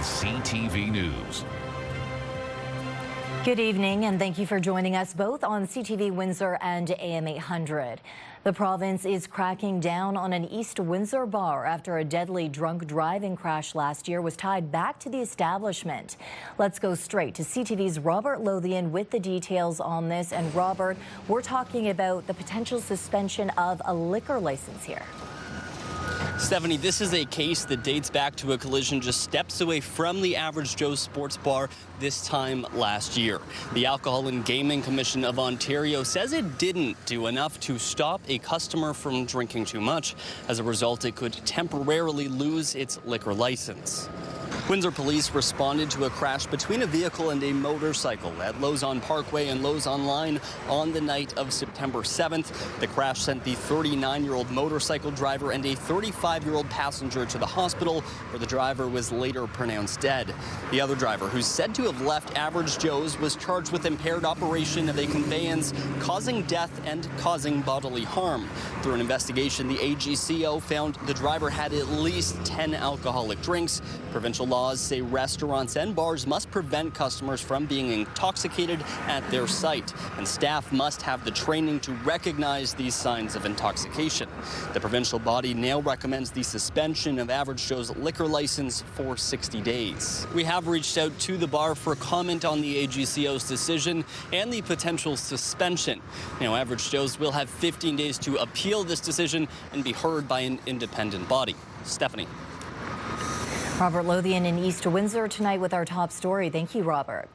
is CTV News. Good evening, and thank you for joining us both on CTV Windsor and AM 800. The province is cracking down on an East Windsor bar after a deadly drunk driving crash last year was tied back to the establishment. Let's go straight to CTV's Robert Lothian with the details on this. And Robert, we're talking about the potential suspension of a liquor license here. Stefanie, this is a case that dates back to a collision just steps away from the Average Joe's Sports Bar this time last year. The Alcohol and Gaming Commission of Ontario says it didn't do enough to stop a customer from drinking too much. As a result, it could temporarily lose its liquor license. Windsor police responded to a crash between a vehicle and a motorcycle at Lozon Parkway and Lozon Line on the night of September 7th. The crash sent the 39-year-old motorcycle driver and a 35-year-old passenger to the hospital, where the driver was later pronounced dead. The other driver, who's said to have left Average Joe's, was charged with impaired operation of a conveyance, causing death and causing bodily harm. Through an investigation, the AGCO found the driver had at least 10 alcoholic drinks. Provincial laws say restaurants and bars must prevent customers from being intoxicated at their site, and staff must have the training to recognize these signs of intoxication. The provincial body now recommends the suspension of Average Joe's liquor license for 60 days. We have reached out to the bar for comment on the AGCO's decision and the potential suspension. Now, Average Joe's will have 15 days to appeal this decision and be heard by an independent body. Stefanie. Robert Lothian in East Windsor tonight with our top story. Thank you, Robert.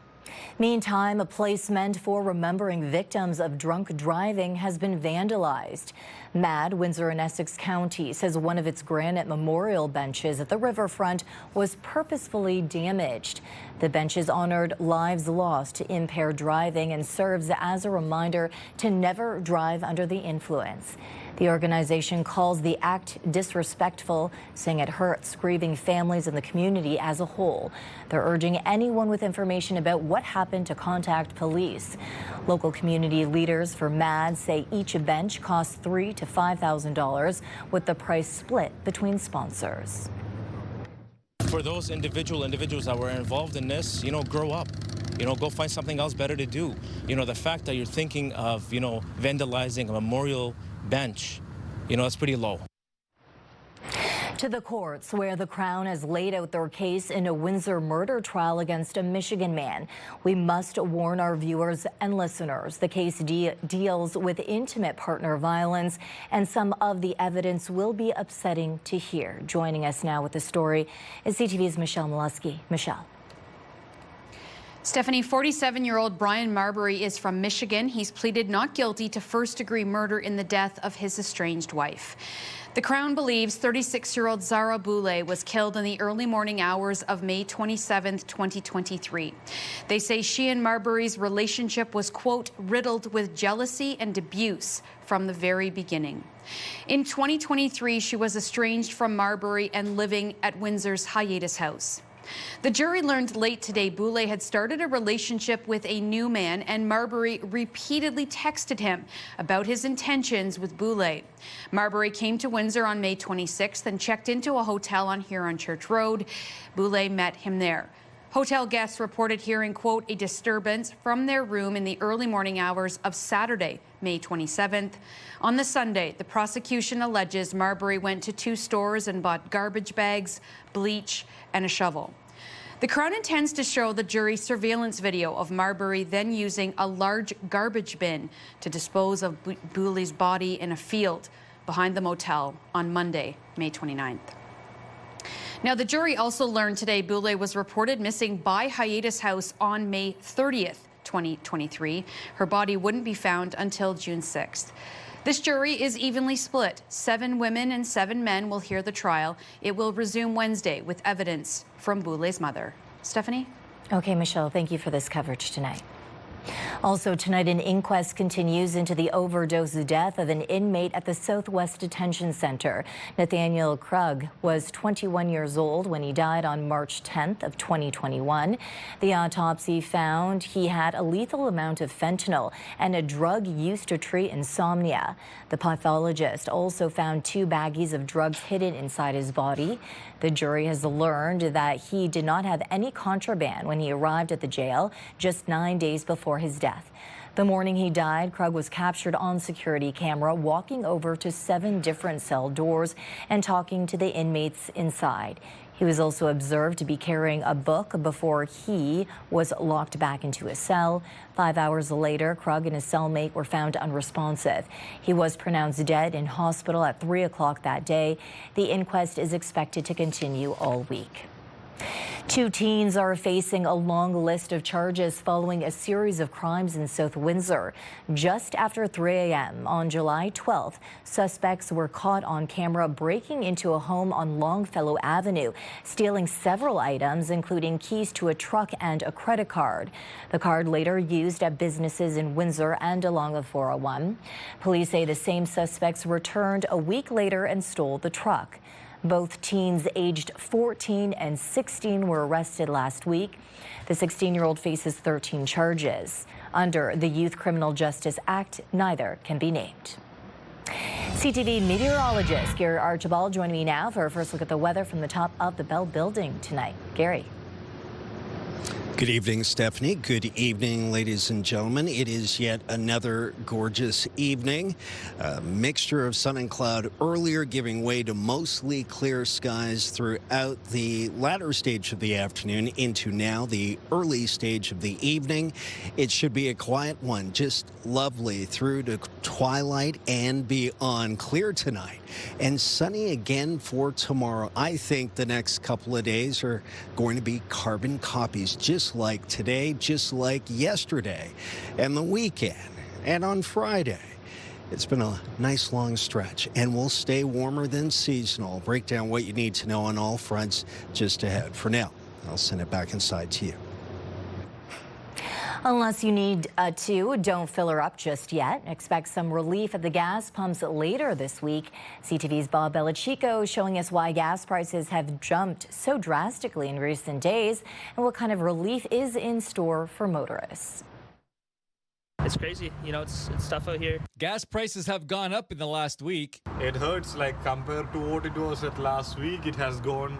Meantime, a place meant for remembering victims of drunk driving has been vandalized. MADD Windsor in Essex County says one of its granite memorial benches at the riverfront was purposefully damaged. The benches honored lives lost to impaired driving and serves as a reminder to never drive under the influence. The organization calls the act disrespectful, saying it hurts grieving families and the community as a whole. They're urging anyone with information about what happened to contact police. Local community leaders for MADD say each bench costs $3,000 to $5,000, with the price split between sponsors. For those individuals that were involved in this, grow up. Go find something else better to do. The fact that you're thinking of, vandalizing a memorial bench, it's pretty low. To the courts, where the Crown has laid out their case in a Windsor murder trial against a Michigan man. We must warn our viewers and listeners. The case deals with intimate partner violence, and some of the evidence will be upsetting to hear. Joining us now with the story is CTV's Michelle Molesky. Michelle. Stefanie, 47-year-old Brian Marbury is from Michigan. He's pleaded not guilty to first-degree murder in the death of his estranged wife. The Crown believes 36-year-old Zara Boulay was killed in the early morning hours of May 27, 2023. They say she and Marbury's relationship was, quote, riddled with jealousy and abuse from the very beginning. In 2023, she was estranged from Marbury and living at Windsor's hiatus house. The jury learned late today Boulay had started a relationship with a new man, and Marbury repeatedly texted him about his intentions with Boulay. Marbury came to Windsor on May 26th and checked into a hotel on Huron Church Road. Boulay met him there. Hotel guests reported hearing, quote, a disturbance from their room in the early morning hours of Saturday, May 27th. On the Sunday, the prosecution alleges Marbury went to 2 stores and bought garbage bags, bleach, and a shovel. The Crown intends to show the jury surveillance video of Marbury then using a large garbage bin to dispose of Boulay's body in a field behind the motel on Monday, May 29th. Now, the jury also learned today Boulay was reported missing by Hiatus House on May 30th, 2023. Her body wouldn't be found until June 6th. This jury is evenly split. 7 women and 7 men will hear the trial. It will resume Wednesday with evidence from Boulay's mother. Stefanie? Okay, Michelle, thank you for this coverage tonight. Also tonight, an inquest continues into the overdose death of an inmate at the SouthWest Detention Center. Nathaniel Krug was 21 years old when he died on March 10th of 2021. The autopsy found he had a lethal amount of fentanyl and a drug used to treat insomnia. The pathologist also found 2 baggies of drugs hidden inside his body. The jury has learned that he did not have any contraband when he arrived at the jail just 9 days before his death. The morning he died, Krug was captured on security camera walking over to 7 different cell doors and talking to the inmates inside. He was also observed to be carrying a book before he was locked back into his cell. 5 hours later, Krug and his cellmate were found unresponsive. He was pronounced dead in hospital at 3 o'clock that day. The inquest is expected to continue all week. 2 teens are facing a long list of charges following a series of crimes in South Windsor. Just after 3 a.m. on July 12th, suspects were caught on camera breaking into a home on Longfellow Avenue, stealing several items, including keys to a truck and a credit card. The card later used at businesses in Windsor and along the 401. Police say the same suspects returned a week later and stole the truck. Both teens aged 14 and 16 were arrested last week. The 16-year-old faces 13 charges. Under the Youth Criminal Justice Act, neither can be named. CTV meteorologist Gary Archibald joining me now for a first look at the weather from the top of the Bell Building tonight. Gary. Good evening, Stefanie. Good evening, ladies and gentlemen. It is yet another gorgeous evening. A mixture of sun and cloud earlier, giving way to mostly clear skies throughout the latter stage of the afternoon into now the early stage of the evening. It should be a quiet one, just lovely through to twilight and beyond. Clear tonight and sunny again for tomorrow. I think the next couple of days are going to be carbon copies, just like today, just like yesterday, and the weekend, and on Friday. It's been a nice long stretch, and we'll stay warmer than seasonal. I'll break down what you need to know on all fronts just ahead. For now, I'll send it back inside to you. Unless you need to, don't fill her up just yet. Expect some relief at the gas pumps later this week. CTV's Bob Bellacicco showing us why gas prices have jumped so drastically in recent days and what kind of relief is in store for motorists. It's crazy, you know, it's tough out here. Gas prices have gone up in the last week. It hurts, like compared to what it was at last week, it has gone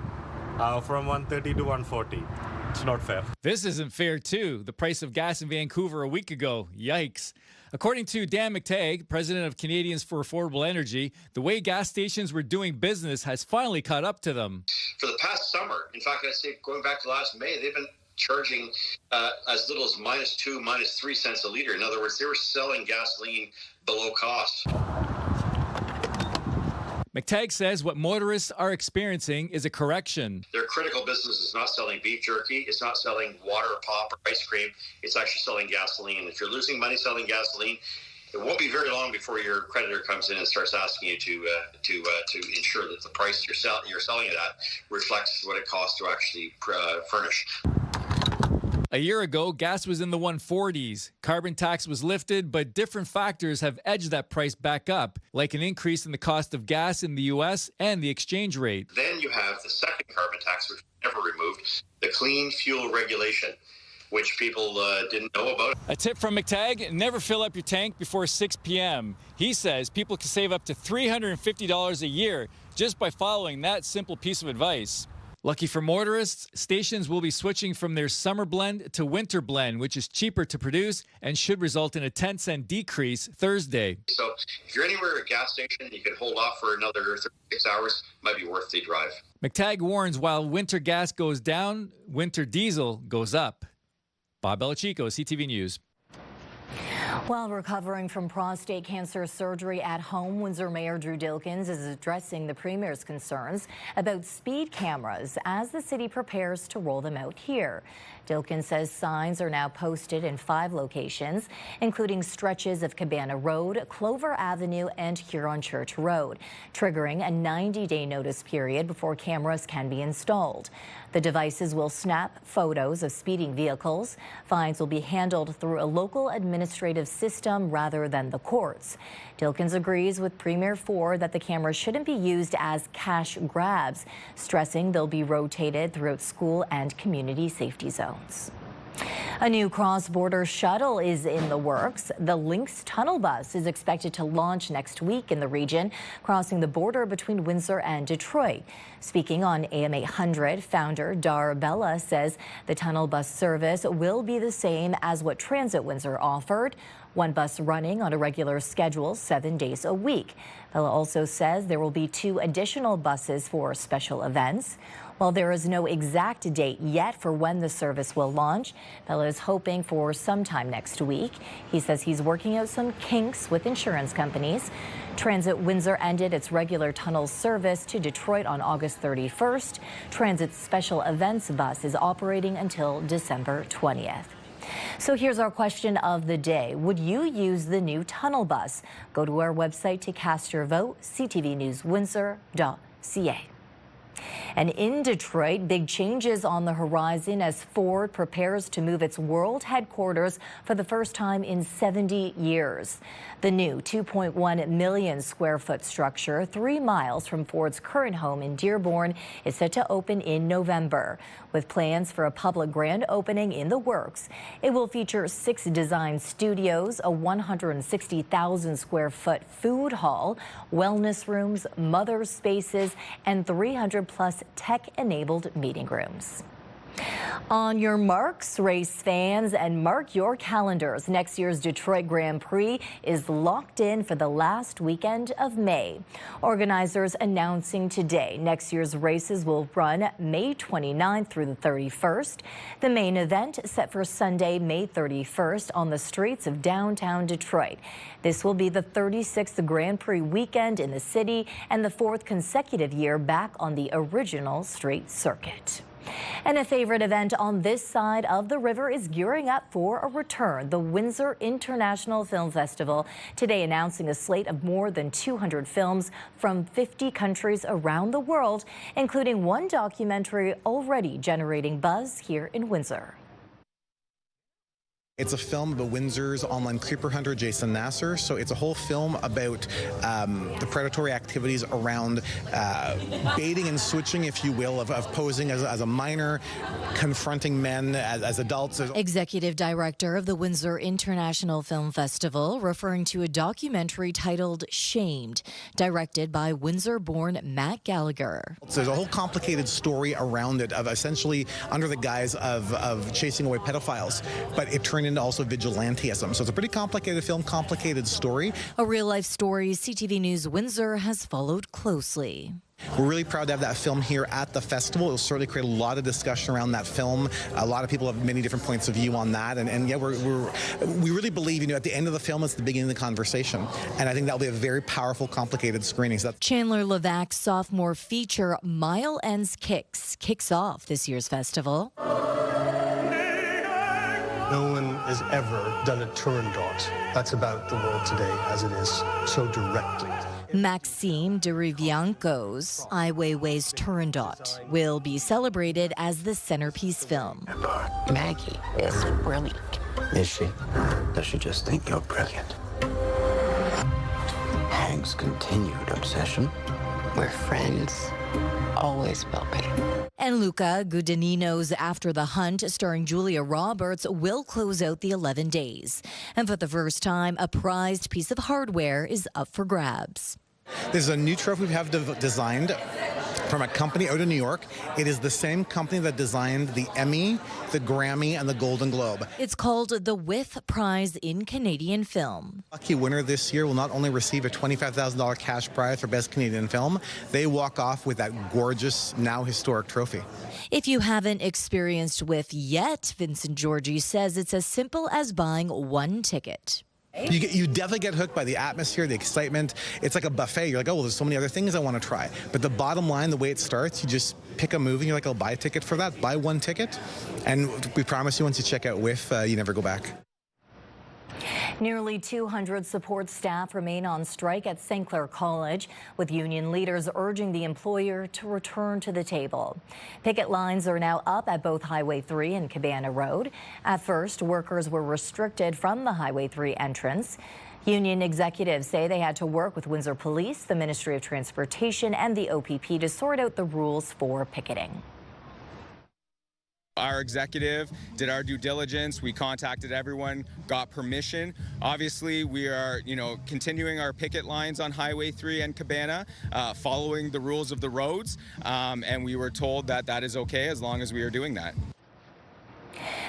from 130 to 140. It's not fair. This isn't fair, too. The price of gas in Vancouver a week ago. Yikes. According to Dan McTagg, president of Canadians for Affordable Energy, the way gas stations were doing business has finally caught up to them. For the past summer, in fact, I'd say going back to last May, they've been charging as little as -2, -3 cents a liter. In other words, they were selling gasoline below cost. McTagg says what motorists are experiencing is a correction. Their critical business is not selling beef jerky. It's not selling water, pop, or ice cream. It's actually selling gasoline. If you're losing money selling gasoline, it won't be very long before your creditor comes in and starts asking you to ensure that the price you're selling it at reflects what it costs to actually furnish. A year ago, gas was in the 140s. Carbon tax was lifted, but different factors have edged that price back up, like an increase in the cost of gas in the U.S. and the exchange rate. Then you have the second carbon tax, which was never removed, the clean fuel regulation, which people didn't know about. A tip from McTagg, never fill up your tank before 6 p.m. He says people can save up to $350 a year just by following that simple piece of advice. Lucky for motorists, stations will be switching from their summer blend to winter blend, which is cheaper to produce and should result in a 10-cent decrease Thursday. So if you're anywhere at a gas station, you can hold off for another 36 hours. Might be worth the drive. McTagg warns while winter gas goes down, winter diesel goes up. Bob Bellacicco, CTV News. While recovering from prostate cancer surgery at home, Windsor Mayor Drew Dilkens is addressing the Premier's concerns about speed cameras as the city prepares to roll them out here. Dilkens says signs are now posted in 5 locations, including stretches of Cabana Road, Clover Avenue, and Huron Church Road, triggering a 90-day notice period before cameras can be installed. The devices will snap photos of speeding vehicles. Fines will be handled through a local administrative system rather than the courts. Dilkens agrees with Premier Ford that the cameras shouldn't be used as cash grabs, stressing they'll be rotated throughout school and community safety zones. A new cross-border shuttle is in the works. The Lynx tunnel bus is expected to launch next week in the region, crossing the border between Windsor and Detroit. Speaking on AM 800, founder Dar Bella says the tunnel bus service will be the same as what Transit Windsor offered. One bus running on a regular schedule 7 days a week. Bella also says there will be 2 additional buses for special events. While there is no exact date yet for when the service will launch, Bella is hoping for sometime next week. He says he's working out some kinks with insurance companies. Transit Windsor ended its regular tunnel service to Detroit on August 31st. Transit's special events bus is operating until December 20th. So here's our question of the day. Would you use the new tunnel bus? Go to our website to cast your vote, ctvnewswindsor.ca. And in Detroit, big changes on the horizon as Ford prepares to move its world headquarters for the first time in 70 years. The new 2.1 million square foot structure, 3 miles from Ford's current home in Dearborn, is set to open in November. With plans for a public grand opening in the works, it will feature 6 design studios, a 160,000 square foot food hall, wellness rooms, mother spaces, and 300+ tech-enabled meeting rooms. On your marks, race fans, and mark your calendars. Next year's Detroit Grand Prix is locked in for the last weekend of May. Organizers announcing today next year's races will run May 29th through the 31st. The main event set for Sunday, May 31st on the streets of downtown Detroit. This will be the 36th Grand Prix weekend in the city and the 4th consecutive year back on the original street circuit. And a favorite event on this side of the river is gearing up for a return. The Windsor International Film Festival today announcing a slate of more than 200 films from 50 countries around the world, including one documentary already generating buzz here in Windsor. It's a film about Windsor's online creeper hunter, Jason Nasser. So it's a whole film about the predatory activities around baiting and switching, if you will, of posing as a minor, confronting men as adults. Executive Director of the Windsor International Film Festival, referring to a documentary titled Shamed, directed by Windsor-born Matt Gallagher. So there's a whole complicated story around it of essentially under the guise of chasing away pedophiles, but it turned into also vigilantism. So it's a pretty complicated film, complicated story. A real-life story CTV News Windsor has followed closely. We're really proud to have that film here at the festival. It'll certainly create a lot of discussion around that film. A lot of people have many different points of view on that. And yeah, we really believe, at the end of the film, it's the beginning of the conversation. And I think that'll be a very powerful, complicated screening. So Chandler Levac's sophomore feature, Mile Ends kicks off this year's festival. No one has ever done a turandot. That's about the world today as it is, so directly. Maxime de Rivianco's Ai Weiwei's Turandot will be celebrated as the centerpiece film. Maggie is brilliant. Is she? Does she just think you're brilliant? Hank's continued obsession. We're friends. Always will be. And Luca Guadagnino's After the Hunt, starring Julia Roberts, will close out the 11 days. And for the first time, a prized piece of hardware is up for grabs. This is a new trophy we have designed from a company out of New York. It is the same company that designed the Emmy, the Grammy, and the Golden Globe. It's called the WIFF Prize in Canadian Film. Lucky winner this year will not only receive a $25,000 cash prize for Best Canadian Film, they walk off with that gorgeous, now historic trophy. If you haven't experienced WIFF yet, Vincent Georgie says it's as simple as buying one ticket. You definitely get hooked by the atmosphere, the excitement. It's like a buffet. You're like, oh, well, there's so many other things I want to try. But the bottom line, the way it starts, you just pick a movie. You're like, I'll buy a ticket for that. Buy one ticket. And we promise you, once you check out WIFF, you never go back. Nearly 200 support staff remain on strike at St. Clair College, with union leaders urging the employer to return to the table. Picket lines are now up at both Highway 3 and Cabana Road. At first, workers were restricted from the Highway 3 entrance. Union executives say they had to work with Windsor Police, the Ministry of Transportation, and the OPP to sort out the rules for picketing. Our executive did our due diligence. We contacted everyone, got permission. Obviously, we are, continuing our picket lines on Highway 3 and Cabana, following the rules of the roads, and we were told that that is okay as long as we are doing that.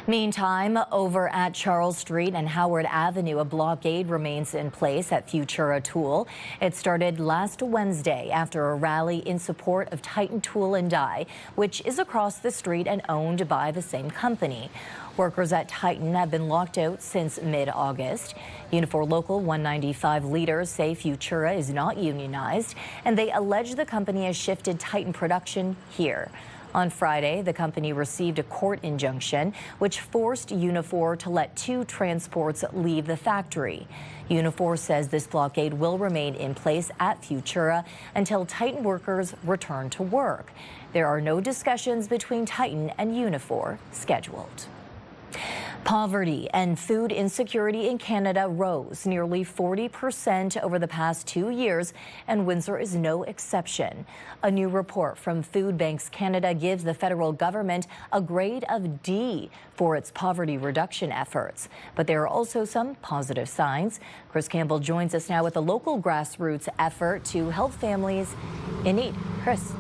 Meantime, over at Charles Street and Howard Avenue, a blockade remains in place at Futura Tool. It started last Wednesday after a rally in support of Titan Tool and Die, which is across the street and owned by the same company. Workers at Titan have been locked out since mid-August. Unifor Local 195 leaders say Futura is not unionized, and they allege the company has shifted Titan production here. On Friday, the company received a court injunction which forced Unifor to let 2 transports leave the factory. Unifor says this blockade will remain in place at Futura until Titan workers return to work. There are no discussions between Titan and Unifor scheduled. Poverty and food insecurity in Canada rose nearly 40% over the past 2 years, and Windsor is no exception. A new report from Foodbanks Canada gives the federal government a grade of D for its poverty reduction efforts. But there are also some positive signs. Chris Campbell joins us now with a local grassroots effort to help families in need. Chris.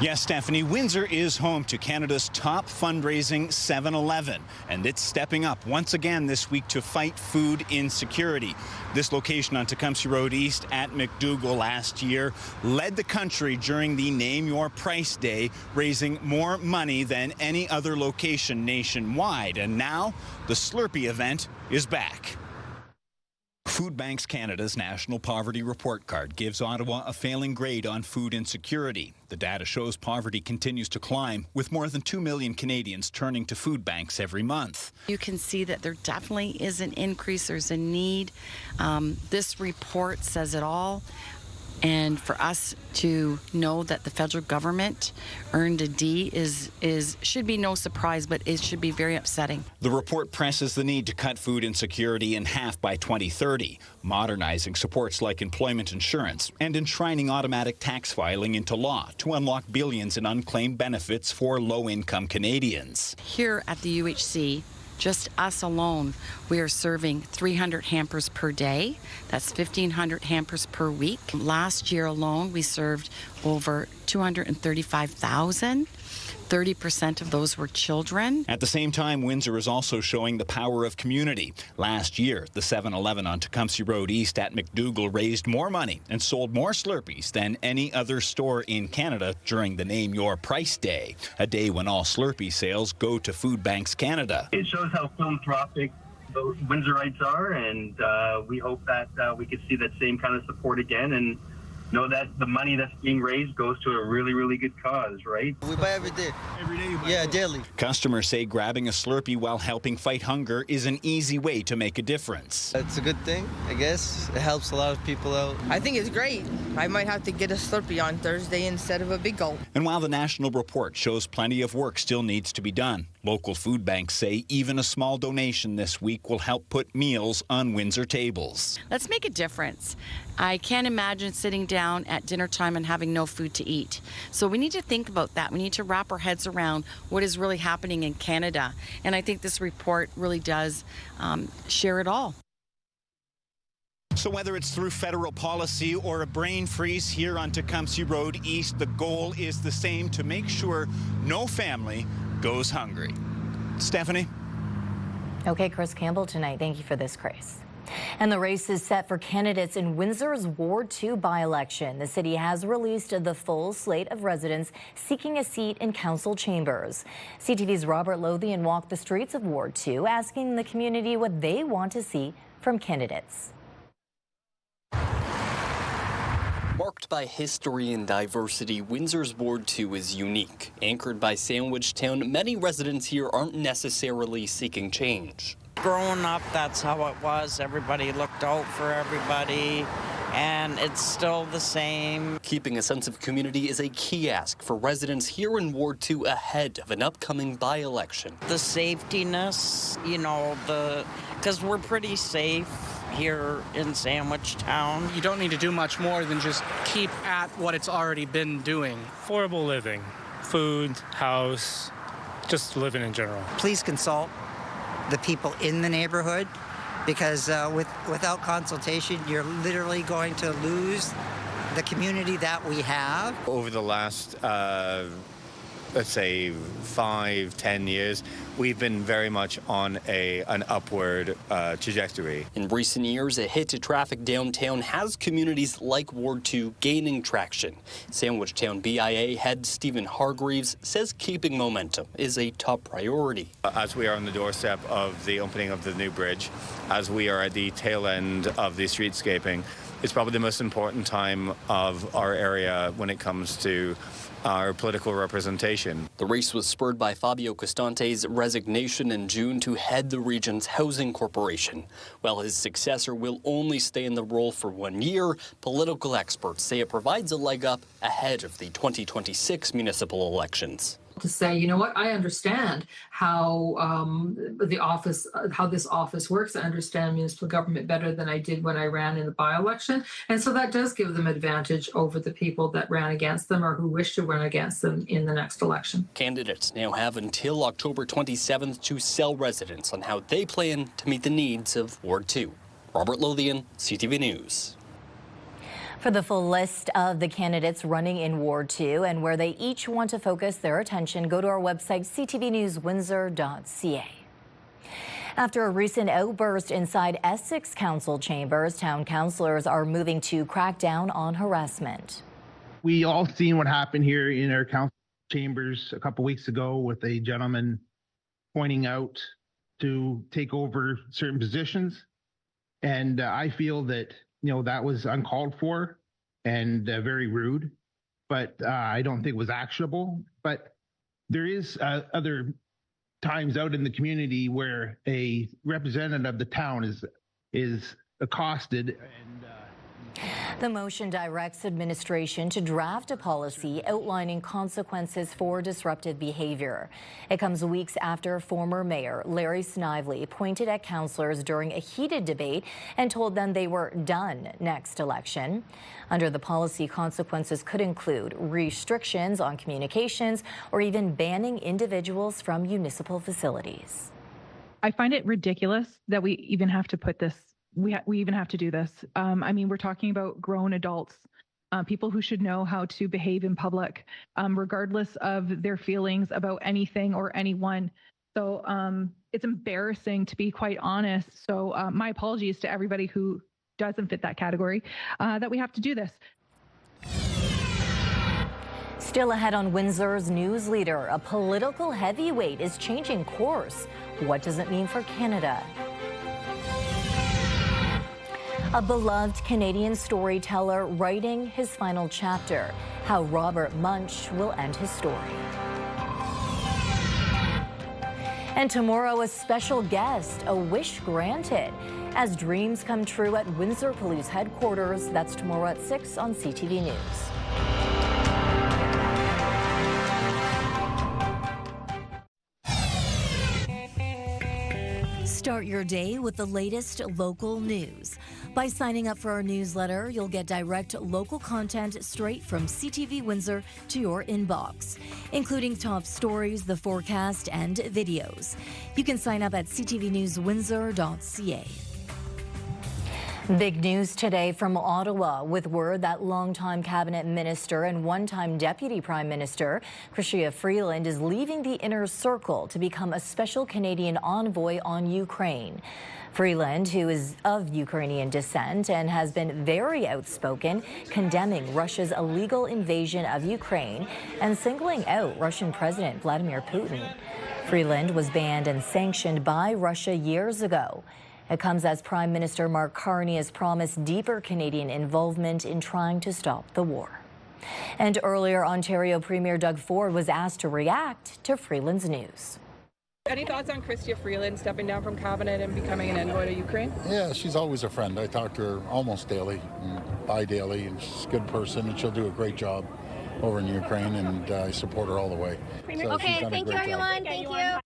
Yes, Stefanie, Windsor is home to Canada's top fundraising 7-Eleven, and it's stepping up once again this week to fight food insecurity. This location on Tecumseh Road East at McDougall last year led the country during the Name Your Price Day, raising more money than any other location nationwide. And now the Slurpee event is back. Foodbanks Canada's National Poverty Report Card gives Ottawa a failing grade on food insecurity. The data shows poverty continues to climb, with more than 2 million Canadians turning to food banks every month. You can see that there definitely is an increase, there's a need. This report says it all. And for us to know that the federal government earned a D should be no surprise, but it should be very upsetting. The report presses the need to cut food insecurity in half by 2030, modernizing supports like employment insurance and enshrining automatic tax filing into law to unlock billions in unclaimed benefits for low-income Canadians. Here at the UHC, just us alone, we are serving 300 hampers per day. That's 1,500 hampers per week. Last year alone, we served over 235,000. 30% of those were children. At the same time, Windsor is also showing the power of community. Last year, the 7-Eleven on Tecumseh Road East at McDougall raised more money and sold more Slurpees than any other store in Canada during the Name Your Price Day, a day when all Slurpee sales go to Foodbanks Canada. It shows how philanthropic the Windsorites are, and we hope that we could see that same kind of support again and know that the money that's being raised goes to a really, really good cause, right? We buy every day. Every day you buy? Yeah, daily. Customers say grabbing a Slurpee while helping fight hunger is an easy way to make a difference. It's a good thing, I guess. It helps a lot of people out. I think it's great. I might have to get a Slurpee on Thursday instead of a Big Gulp. And while the national report shows plenty of work still needs to be done, local food banks say even a small donation this week will help put meals on Windsor tables. Let's make a difference. I can't imagine sitting down at dinner time and having no food to eat. So we need to think about that. We need to wrap our heads around what is really happening in Canada. And I think this report really does share it all. So whether it's through federal policy or a brain freeze here on Tecumseh Road East, the goal is the same: to make sure no family goes hungry. Stefanie? Okay, Chris Campbell tonight. Thank you for this, Chris. And the race is set for candidates in Windsor's Ward 2 by-election. The city has released the full slate of residents seeking a seat in council chambers. CTV's Robert Lothian walked the streets of Ward 2, asking the community what they want to see from candidates. Marked by history and diversity, Windsor's Ward 2 is unique. Anchored by Sandwich Town, many residents here aren't necessarily seeking change. Growing up, that's how it was. Everybody looked out for everybody, and it's still the same. Keeping a sense of community is a key ask for residents here in Ward 2 ahead of an upcoming by-election. The safetiness, you know, because we're pretty safe here in Sandwich Town. You don't need to do much more than just keep at what it's already been doing. Affordable living, food, house, just living in general. Please consult the people in the neighborhood, because without consultation, you're literally going to lose the community that we have. Over the last, let's say, 5-10 years, we've been very much on an upward trajectory. In recent years, a hit to traffic downtown has communities like Ward 2 gaining traction. Sandwich Town BIA head Stephen Hargreaves says keeping momentum is a top priority. As we are on the doorstep of the opening of the new bridge, as we are at the tail end of the streetscaping, it's probably the most important time of our area when it comes to our political representation. The race was spurred by Fabio Costante's resignation in June to head the region's housing corporation. While his successor will only stay in the role for 1 year, political experts say it provides a leg up ahead of the 2026 municipal elections. To say, you know what, I understand how this office works. I understand municipal government better than I did when I ran in the by-election. And so that does give them advantage over the people that ran against them or who wish to run against them in the next election. Candidates now have until October 27th to sell residents on how they plan to meet the needs of Ward 2. Robert Lothian, CTV News. For the full list of the candidates running in Ward 2 and where they each want to focus their attention, go to our website, ctvnewswindsor.ca. After a recent outburst inside Essex Council chambers, town councillors are moving to crack down on harassment. We all seen what happened here in our council chambers a couple weeks ago with a gentleman pointing out to take over certain positions. And I feel that that was uncalled for and very rude, but I don't think it was actionable. But there is other times out in the community where a representative of the town is accosted. The motion directs administration to draft a policy outlining consequences for disruptive behavior. It comes weeks after former Mayor Larry Snively pointed at councillors during a heated debate and told them they were done next election. Under the policy, consequences could include restrictions on communications or even banning individuals from municipal facilities. I find it ridiculous that we even have to put this. We even have to do this. I mean, we're talking about grown adults, people who should know how to behave in public, regardless of their feelings about anything or anyone. So it's embarrassing, to be quite honest. So my apologies to everybody who doesn't fit that category, that we have to do this. Still ahead on Windsor's news leader, a political heavyweight is changing course. What does it mean for Canada? A beloved Canadian storyteller writing his final chapter, how Robert Munsch will end his story. And tomorrow, a special guest, a wish granted, as dreams come true at Windsor Police Headquarters. That's tomorrow at 6 on CTV News. Start your day with the latest local news. By signing up for our newsletter, you'll get direct local content straight from CTV Windsor to your inbox, including top stories, the forecast, and videos. You can sign up at ctvnewswindsor.ca. Big news today from Ottawa with word that longtime cabinet minister and one-time deputy prime minister Chrystia Freeland is leaving the inner circle to become a special Canadian envoy on Ukraine. Freeland, who is of Ukrainian descent and has been very outspoken, condemning Russia's illegal invasion of Ukraine and singling out Russian President Vladimir Putin. Freeland was banned and sanctioned by Russia years ago. It comes as Prime Minister Mark Carney has promised deeper Canadian involvement in trying to stop the war. And earlier, Ontario Premier Doug Ford was asked to react to Freeland's news. Any thoughts on Chrystia Freeland stepping down from cabinet and becoming an envoy to Ukraine? Yeah, she's always a friend. I talk to her almost daily, bi-daily, and she's a good person, and she'll do a great job over in Ukraine, and I support her all the way. So okay, thank you, everyone. Thank you.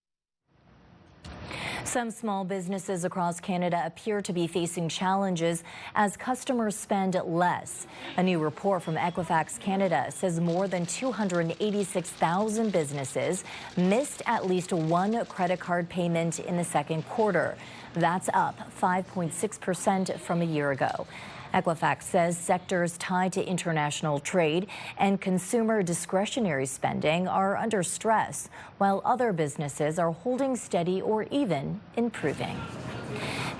Some small businesses across Canada appear to be facing challenges as customers spend less. A new report from Equifax Canada says more than 286,000 businesses missed at least one credit card payment in the second quarter. That's up 5.6% from a year ago. Equifax says sectors tied to international trade and consumer discretionary spending are under stress, while other businesses are holding steady or even improving.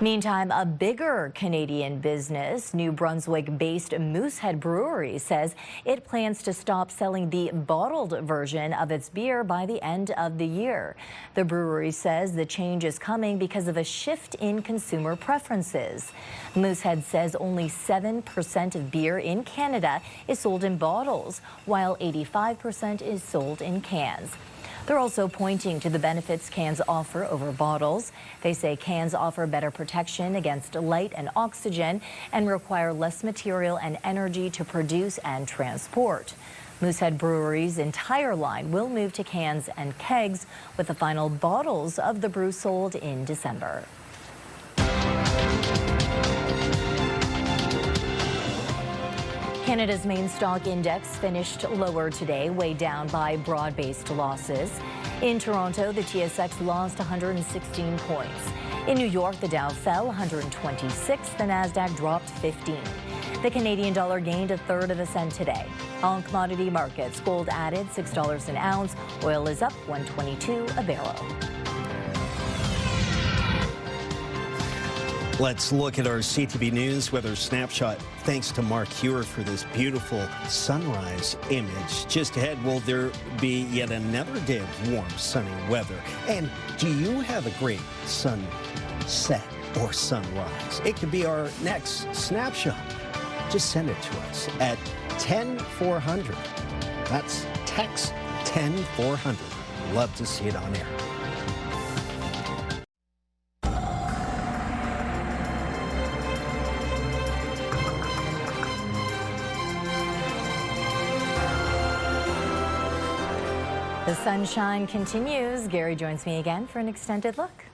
Meantime, a bigger Canadian business, New Brunswick-based Moosehead Brewery, says it plans to stop selling the bottled version of its beer by the end of the year. The brewery says the change is coming because of a shift in consumer preferences. Moosehead says only 7% of beer in Canada is sold in bottles, while 85% is sold in cans. They're also pointing to the benefits cans offer over bottles. They say cans offer better protection against light and oxygen and require less material and energy to produce and transport. Moosehead Brewery's entire line will move to cans and kegs, with the final bottles of the brew sold in December. Canada's main stock index finished lower today, weighed down by broad-based losses. In Toronto, the TSX lost 116 points. In New York, the Dow fell 126. The Nasdaq dropped 15. The Canadian dollar gained a third of a cent today. On commodity markets, gold added $6 an ounce. Oil is up $1.22 a barrel. Let's look at our CTV News weather snapshot. Thanks to Mark Hewer for this beautiful sunrise image. Just ahead, will there be yet another day of warm, sunny weather? And do you have a great sunset or sunrise? It could be our next snapshot. Just send it to us at 10400. That's text 10400. Love to see it on air. The sunshine continues. Gary joins me again for an extended look.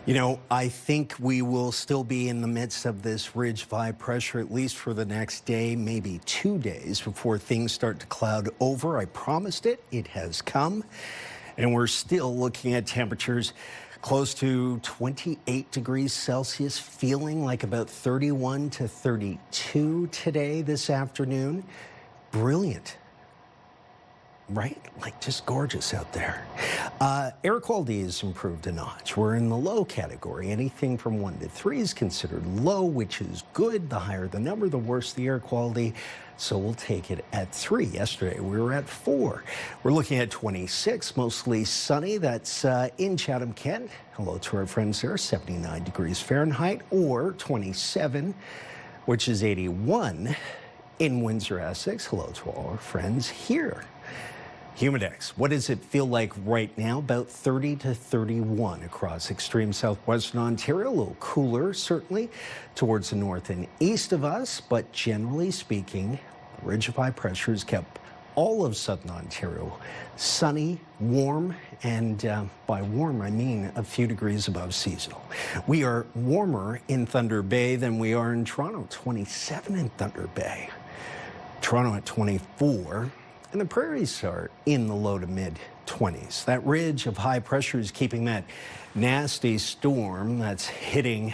You know, I think we will still be in the midst of this ridge of high pressure, at least for the next day, maybe 2 days before things start to cloud over. I promised it. It has come. And we're still looking at temperatures close to 28 degrees Celsius, feeling like about 31 to 32 today, this afternoon. Brilliant. Right? Like just gorgeous out there. Air quality has improved a notch. We're in the low category. Anything from 1 to 3 is considered low, which is good. The higher the number, the worse the air quality. So we'll take it at 3. Yesterday we were at 4. We're looking at 26, mostly sunny. That's in Chatham-Kent. Hello to our friends there, 79 degrees Fahrenheit, or 27, which is 81 in Windsor Essex. Hello to all our friends here. Humidex, what does it feel like right now? About 30 to 31 across extreme southwestern Ontario. A little cooler, certainly, towards the north and east of us. But generally speaking, the ridge of high pressure has kept all of southern Ontario sunny, warm, and by warm, I mean a few degrees above seasonal. We are warmer in Thunder Bay than we are in Toronto, 27 in Thunder Bay. Toronto at 24. And the prairies are in the low to mid 20s. That ridge of high pressure is keeping that nasty storm that's hitting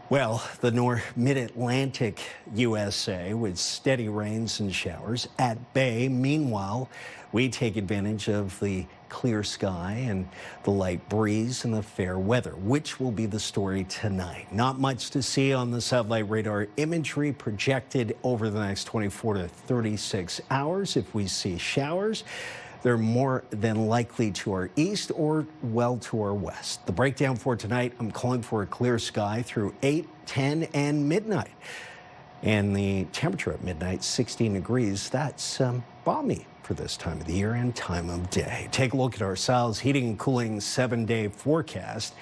Well, the mid-Atlantic USA with steady rains and showers at bay. Meanwhile, we take advantage of the clear sky and the light breeze and the fair weather, which will be the story tonight. Not much to see on the satellite radar imagery projected over the next 24 to 36 hours. If we see showers, they're more than likely to our east or well to our west. The breakdown for tonight, I'm calling for a clear sky through 8, 10, and midnight. And the temperature at midnight, 16 degrees. That's balmy for this time of the year and time of day. Take a look at our South's heating and cooling 7-day forecast.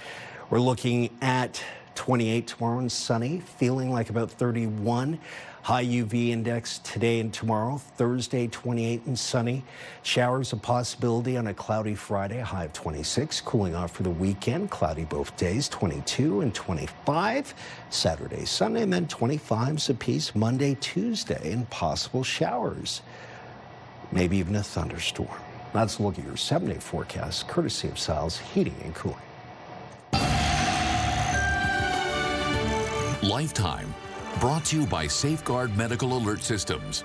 We're looking at 28 tomorrow and sunny, feeling like about 31. High UV index today and tomorrow. Thursday, 28 and sunny. Showers a possibility on a cloudy Friday, a high of 26. Cooling off for the weekend. Cloudy both days, 22 and 25. Saturday, Sunday, and then 25s apiece Monday, Tuesday, and possible showers. Maybe even a thunderstorm. Let's look at your 7-day forecast, courtesy of Sal's Heating and Cooling. Lifetime, brought to you by Safeguard Medical Alert Systems.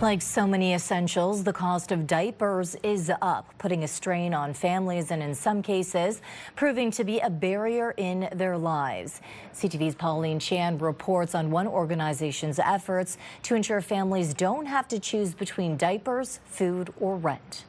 Like so many essentials, the cost of diapers is up, putting a strain on families and in some cases proving to be a barrier in their lives. CTV's Pauline Chan reports on one organization's efforts to ensure families don't have to choose between diapers, food, or rent.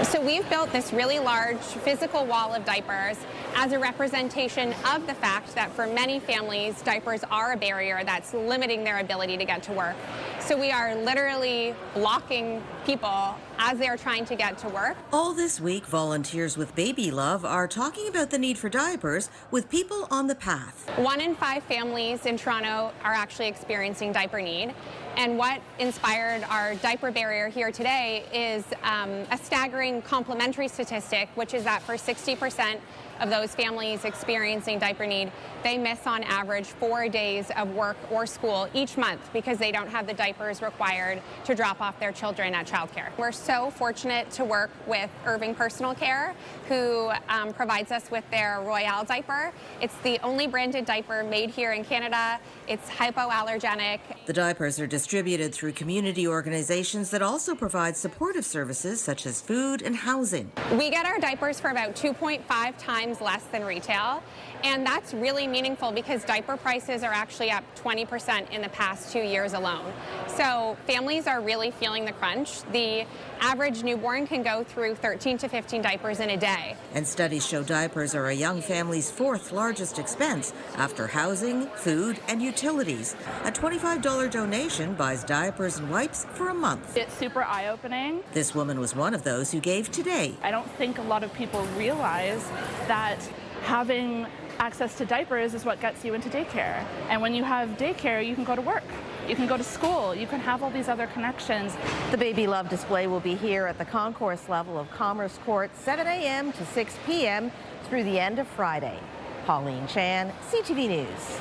So we've built this really large physical wall of diapers as a representation of the fact that for many families, diapers are a barrier that's limiting their ability to get to work. So we are literally blocking people as they're trying to get to work. All this week, volunteers with Baby Love are talking about the need for diapers with people on the path. 1 in 5 families in Toronto are actually experiencing diaper need. And what inspired our diaper barrier here today is a staggering complementary statistic, which is that for 60% of those families experiencing diaper need, they miss on average 4 days of work or school each month because they don't have the diapers required to drop off their children at childcare. We're so fortunate to work with Irving Personal Care, who provides us with their Royale diaper. It's the only branded diaper made here in Canada. It's hypoallergenic. The diapers are distributed through community organizations that also provide supportive services such as food and housing. We get our diapers for about 2.5 times less than retail, and that's really meaningful because diaper prices are actually up 20% in the past 2 years alone. So families are really feeling the crunch. The average newborn can go through 13 to 15 diapers in a day. And studies show diapers are a young family's 4th largest expense after housing, food, and utilities. A $25 donation buys diapers and wipes for a month. It's super eye-opening. This woman was one of those who gave today. I don't think a lot of people realize that having access to diapers is what gets you into daycare. And when you have daycare, you can go to work. You can go to school. You can have all these other connections. The Baby Love display will be here at the concourse level of Commerce Court, 7 a.m. to 6 p.m. through the end of Friday. Pauline Chan, CTV News.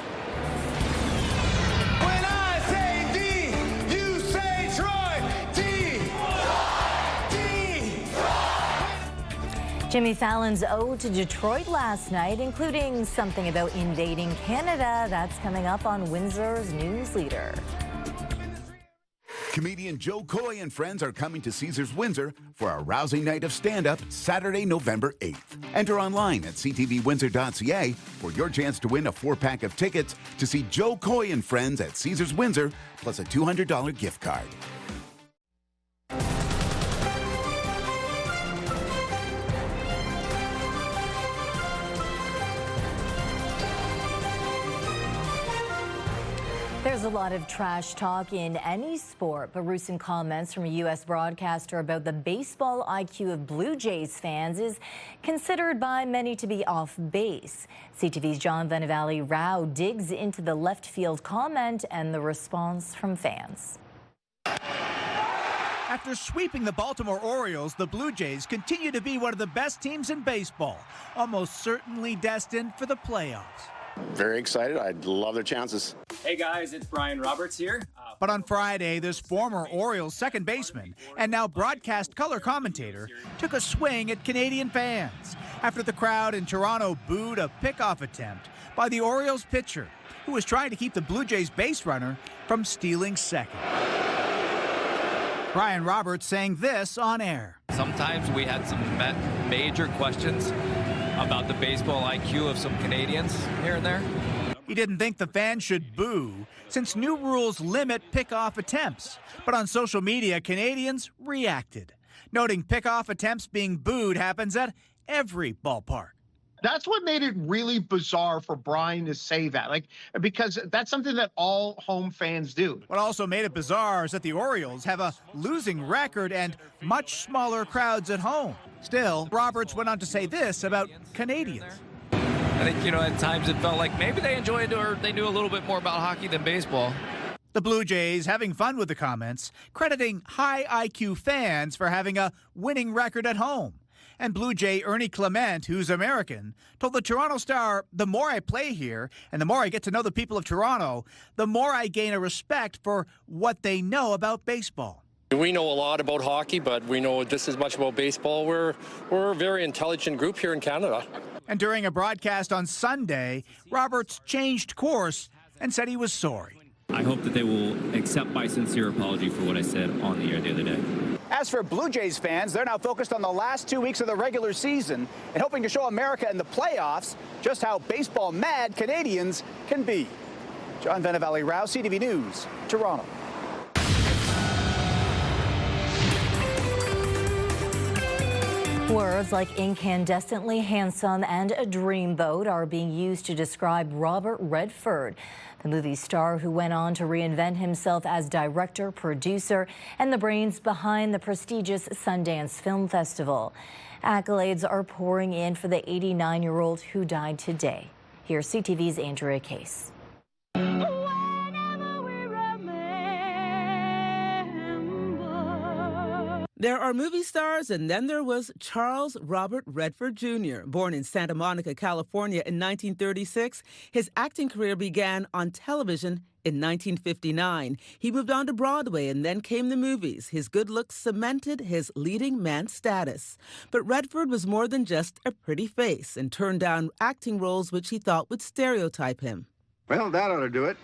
When I say D, you say Troy. D. Jimmy Fallon's ode to Detroit last night, including something about invading Canada. That's coming up on Windsor's News Leader. Comedian Joe Coy and friends are coming to Caesars Windsor for a rousing night of stand-up Saturday, November 8th. Enter online at ctvwindsor.ca for your chance to win a 4-pack of tickets to see Joe Coy and friends at Caesars Windsor, plus a $200 gift card. There's a lot of trash talk in any sport, but recent comments from a U.S. broadcaster about the baseball IQ of Blue Jays fans is considered by many to be off base. CTV's John Venevali Rao digs into the left field comment and the response from fans. After sweeping the Baltimore Orioles, the Blue Jays continue to be one of the best teams in baseball, almost certainly destined for the playoffs. Very excited. I love their chances. Hey guys, it's Brian Roberts here. But on Friday, this former Orioles second baseman and now broadcast color commentator took a swing at Canadian fans. After the crowd in Toronto booed a pickoff attempt, by the Orioles pitcher, who was trying to keep the Blue Jays base runner from stealing second. Brian Roberts saying this on air. Sometimes we had some major questions about the baseball IQ of some Canadians here and there. He didn't think the fans should boo, since new rules limit pickoff attempts. But on social media, Canadians reacted, noting pickoff attempts being booed happens at every ballpark. That's what made it really bizarre for Brian to say that, because that's something that all home fans do. What also made it bizarre is that the Orioles have a losing record and much smaller crowds at home. Still, Roberts went on to say this about Canadians. I think, at times it felt like maybe they enjoyed or they knew a little bit more about hockey than baseball. The Blue Jays having fun with the comments, crediting high IQ fans for having a winning record at home. And Blue Jay Ernie Clement, who's American, told the Toronto Star, "The more I play here and the more I get to know the people of Toronto, the more I gain a respect for what they know about baseball." We know a lot about hockey, but we know just as much about baseball. We're a very intelligent group here in Canada. And during a broadcast on Sunday, Roberts changed course and said he was sorry. I hope that they will accept my sincere apology for what I said on the air the other day. As for Blue Jays fans, they're now focused on the last 2 weeks of the regular season and hoping to show America in the playoffs just how baseball mad Canadians can be. John Venevalley-Rao, CTV News, Toronto. Words like incandescently handsome and a dreamboat are being used to describe Robert Redford, the movie star who went on to reinvent himself as director, producer, and the brains behind the prestigious Sundance Film Festival. Accolades are pouring in for the 89-year-old who died today. Here's CTV's Andrea Case. There are movie stars, and then there was Charles Robert Redford Jr. Born in Santa Monica, California in 1936, his acting career began on television in 1959. He moved on to Broadway, and then came the movies. His good looks cemented his leading man status. But Redford was more than just a pretty face and turned down acting roles which he thought would stereotype him. Well, that ought to do it.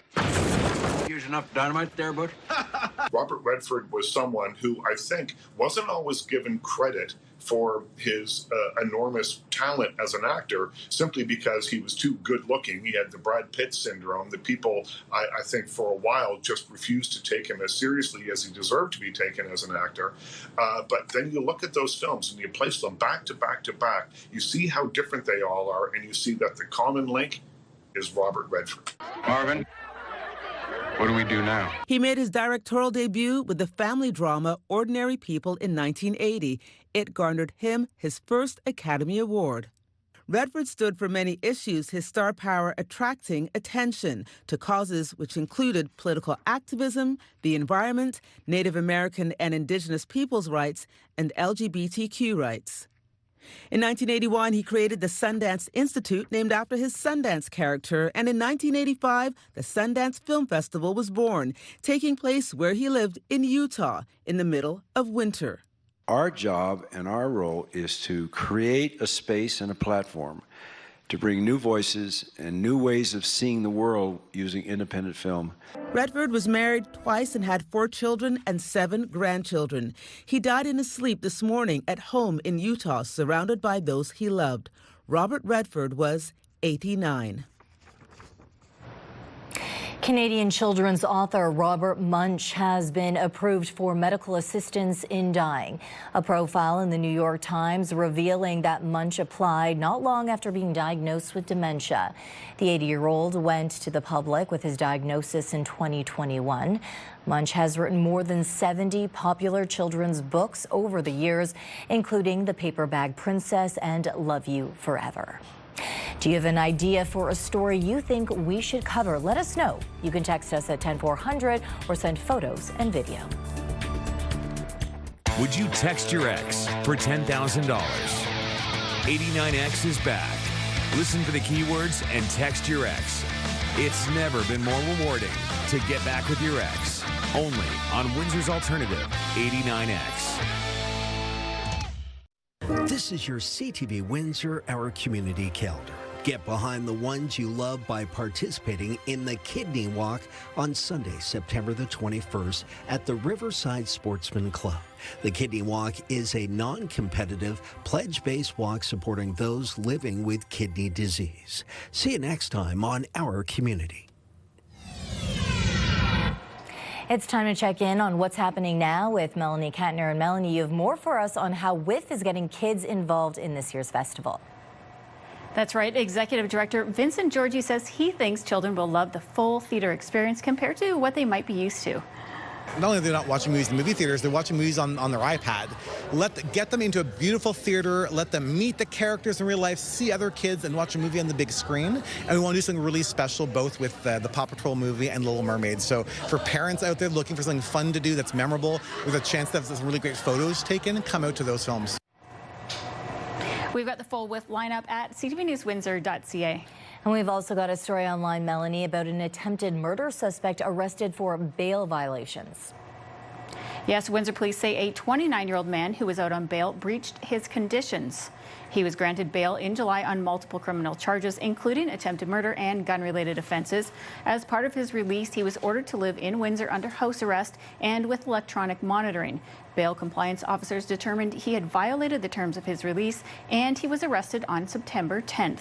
Use enough dynamite there, Butch? Robert Redford was someone who I think wasn't always given credit for his enormous talent as an actor simply because he was too good looking. He had the Brad Pitt syndrome. The people, I think, for a while just refused to take him as seriously as he deserved to be taken as an actor. But then you look at those films and you place them back to back to back. You see how different they all are, and you see that the common link is Robert Redford. Marvin, what do we do now? He made his directorial debut with the family drama Ordinary People in 1980. It garnered him his first Academy Award. Redford stood for many issues, his star power attracting attention to causes which included political activism, the environment, Native American and Indigenous peoples' rights, and LGBTQ rights. In 1981, he created the Sundance Institute, named after his Sundance character, and in 1985, the Sundance Film Festival was born, taking place where he lived in Utah, in the middle of winter. Our job and our role is to create a space and a platform to bring new voices and new ways of seeing the world using independent film. Redford was married twice and had 4 children and 7 grandchildren. He died in his sleep this morning at home in Utah, surrounded by those he loved. Robert Redford was 89. Canadian children's author Robert Munsch has been approved for medical assistance in dying. A profile in the New York Times revealing that Munsch applied not long after being diagnosed with dementia. The 80-year-old went to the public with his diagnosis in 2021. Munsch has written more than 70 popular children's books over the years, including The Paper Bag Princess and Love You Forever. Do you have an idea for a story you think we should cover? Let us know. You can text us at 10400 or send photos and video. Would you text your ex for $10,000? 89X is back. Listen for the keywords and text your ex. It's never been more rewarding to get back with your ex. Only on Windsor's Alternative, 89X. This is your CTV Windsor, our community calendar. Get behind the ones you love by participating in the Kidney Walk on Sunday, September the 21st at the Riverside Sportsman Club. The Kidney Walk is a non-competitive, pledge-based walk supporting those living with kidney disease. See you next time on Our Community. It's time to check in on what's happening now with Melanie Katner. And Melanie, you have more for us on how WIFF is getting kids involved in this year's festival. That's right. Executive Director Vincent Georgie says he thinks children will love the full theater experience compared to what they might be used to. Not only are they not watching movies in movie theaters, they're watching movies on their iPad. Get them into a beautiful theater, let them meet the characters in real life, see other kids, and watch a movie on the big screen. And we want to do something really special, both with the Paw Patrol movie and Little Mermaid. So for parents out there looking for something fun to do that's memorable, with a chance to have some really great photos taken, come out to those films. We've got the full WIFF lineup at ctvnewswindsor.ca. And we've also got a story online, Melanie, about an attempted murder suspect arrested for bail violations. Yes, Windsor police say a 29-year-old man who was out on bail breached his conditions. He was granted bail in July on multiple criminal charges, including attempted murder and gun-related offenses. As part of his release, he was ordered to live in Windsor under house arrest and with electronic monitoring. Bail compliance officers determined he had violated the terms of his release, and he was arrested on September 10th.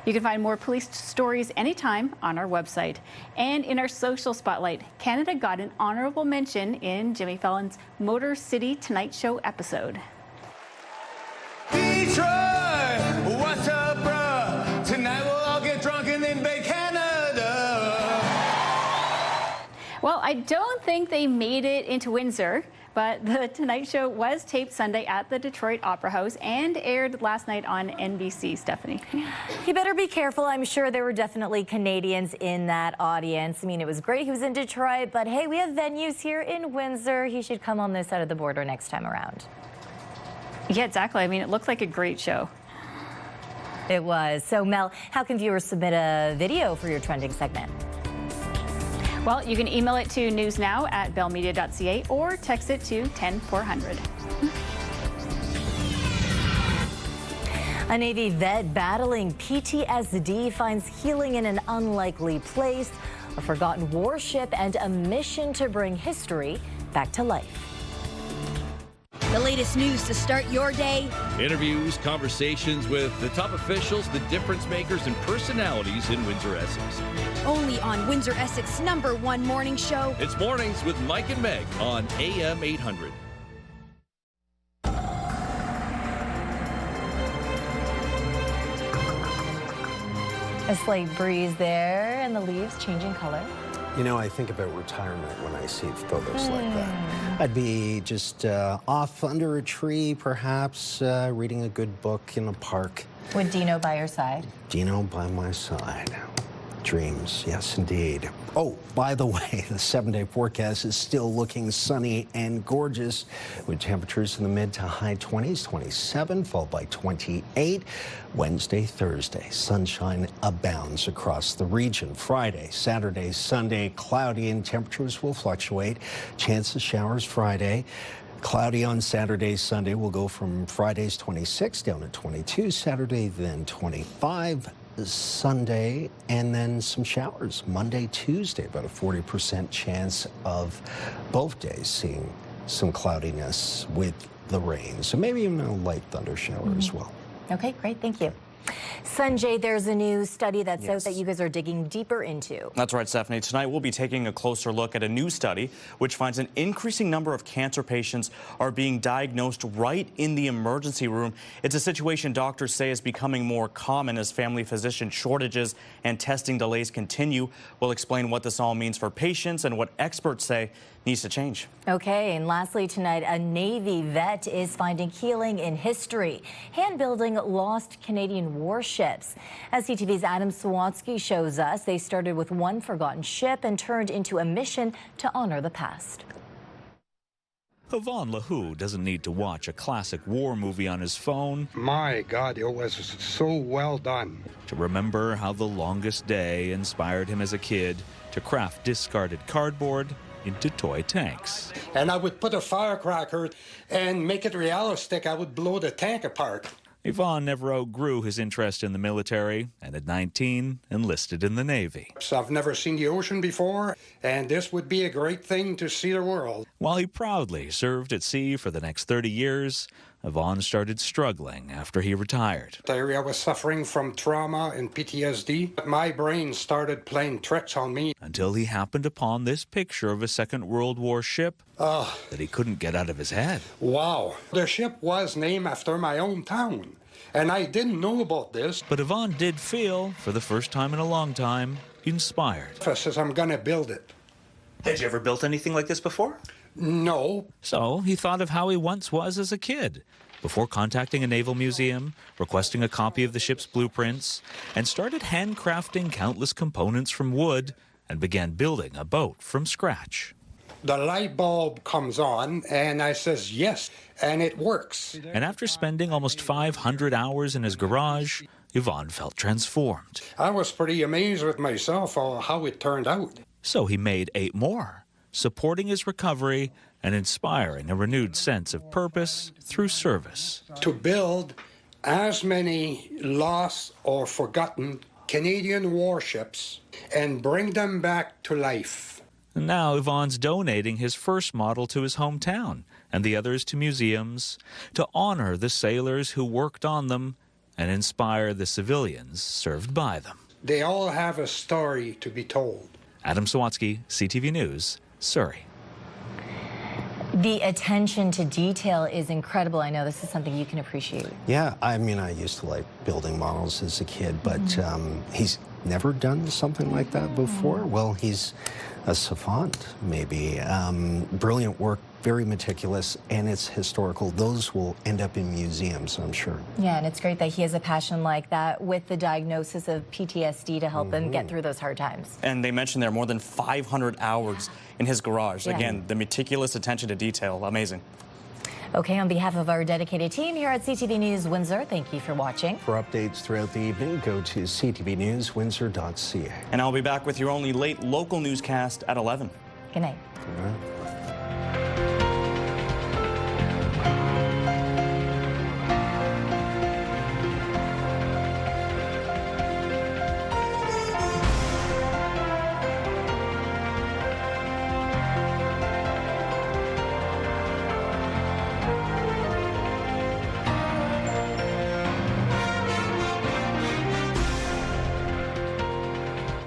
You can find more police stories anytime on our website. And in our social spotlight, Canada got an honorable mention in Jimmy Fallon's Motor City Tonight Show episode. Detroit, what's up, bruh? Tonight we'll all get drunk and invade Canada. Well, I don't think they made it into Windsor, but the Tonight Show was taped Sunday at the Detroit Opera House and aired last night on NBC, Stefanie. You better be careful. I'm sure there were definitely Canadians in that audience. I mean, it was great he was in Detroit, but hey, we have venues here in Windsor. He should come on this side of the border next time around. Yeah, exactly. I mean, it looked like a great show. It was. So, Mel, how can viewers submit a video for your trending segment? Well, you can email it to newsnow@bellmedia.ca or text it to 10400. A Navy vet battling PTSD finds healing in an unlikely place, a forgotten warship, and a mission to bring history back to life. The latest news to start your day. Interviews, conversations with the top officials, the difference makers, and personalities in Windsor Essex. Only on Windsor Essex #1 morning show. It's Mornings with Mike and Meg on AM 800. A slight breeze there and the leaves changing color. You know, I think about retirement when I see photos like that. I'd be just off under a tree, perhaps, reading a good book in a park. With Dino by your side. Dino by my side. Dreams, yes, indeed. Oh, by the way, the 7-day forecast is still looking sunny and gorgeous, with temperatures in the mid to high 20s, 27, followed by 28. Wednesday, Thursday, sunshine abounds across the region. Friday, Saturday, Sunday, cloudy, and temperatures will fluctuate. Chance of showers Friday. Cloudy on Saturday, Sunday. Will go from Friday's 26 down to 22. Saturday, then 25. Sunday, and then some showers Monday, Tuesday, about a 40% chance of both days seeing some cloudiness with the rain. So maybe even a light thunder shower as well. Okay, great. Thank you. Sanjay, there's a new study that's out that you guys are digging deeper into. That's right, Stefanie. Tonight we'll be taking a closer look at a new study which finds an increasing number of cancer patients are being diagnosed right in the emergency room. It's a situation doctors say is becoming more common as family physician shortages and testing delays continue. We'll explain what this all means for patients and what experts say needs to change. Okay, and lastly tonight, a Navy vet is finding healing in history, hand-building lost Canadian warships. As CTV's Adam Swansky shows us, they started with one forgotten ship and turned into a mission to honor the past. Yvonne LaHoo doesn't need to watch a classic war movie on his phone. My God, it was so well done. To remember how the longest day inspired him as a kid to craft discarded cardboard into toy tanks. And I would put a firecracker and make it realistic. I would blow the tank apart. Yvonne never outgrew his interest in the military, and at 19, enlisted in the Navy. I've never seen the ocean before, and this would be a great thing to see the world. While he proudly served at sea for the next 30 years, Yvonne started struggling after he retired. I was suffering from trauma and PTSD. My brain started playing tricks on me. Until he happened upon this picture of a Second World War ship that he couldn't get out of his head. Wow. The ship was named after my own town, and I didn't know about this. But Yvonne did feel, for the first time in a long time, inspired. I says, I'm going to build it. Had you ever built anything like this before? No. So he thought of how he once was as a kid, before contacting a naval museum, requesting a copy of the ship's blueprints, and started handcrafting countless components from wood and began building a boat from scratch. The light bulb comes on, and I says, yes, and it works. And after spending almost 500 hours in his garage, Yvonne felt transformed. I was pretty amazed with myself on how it turned out. So he made 8 more, supporting his recovery and inspiring a renewed sense of purpose through service. To build as many lost or forgotten Canadian warships and bring them back to life. And now Yvonne's donating his first model to his hometown and the others to museums to honor the sailors who worked on them and inspire the civilians served by them. They all have a story to be told. Adam Sawatsky, CTV News, Surrey. The attention to detail is incredible. I know this is something you can appreciate. Yeah, I mean, I used to like building models as a kid, but he's never done something like that before. Well, he's a savant, maybe. Brilliant work, very meticulous, and it's historical. Those will end up in museums, I'm sure. Yeah, and it's great that he has a passion like that with the diagnosis of PTSD to help him get through those hard times. And they mentioned there are more than 500 hours in his garage. Yeah. Again, the meticulous attention to detail, amazing. Okay, on behalf of our dedicated team here at CTV News Windsor, thank you for watching. For updates throughout the evening, go to ctvnewswindsor.ca. And I'll be back with your only late local newscast at 11. Good night. All right.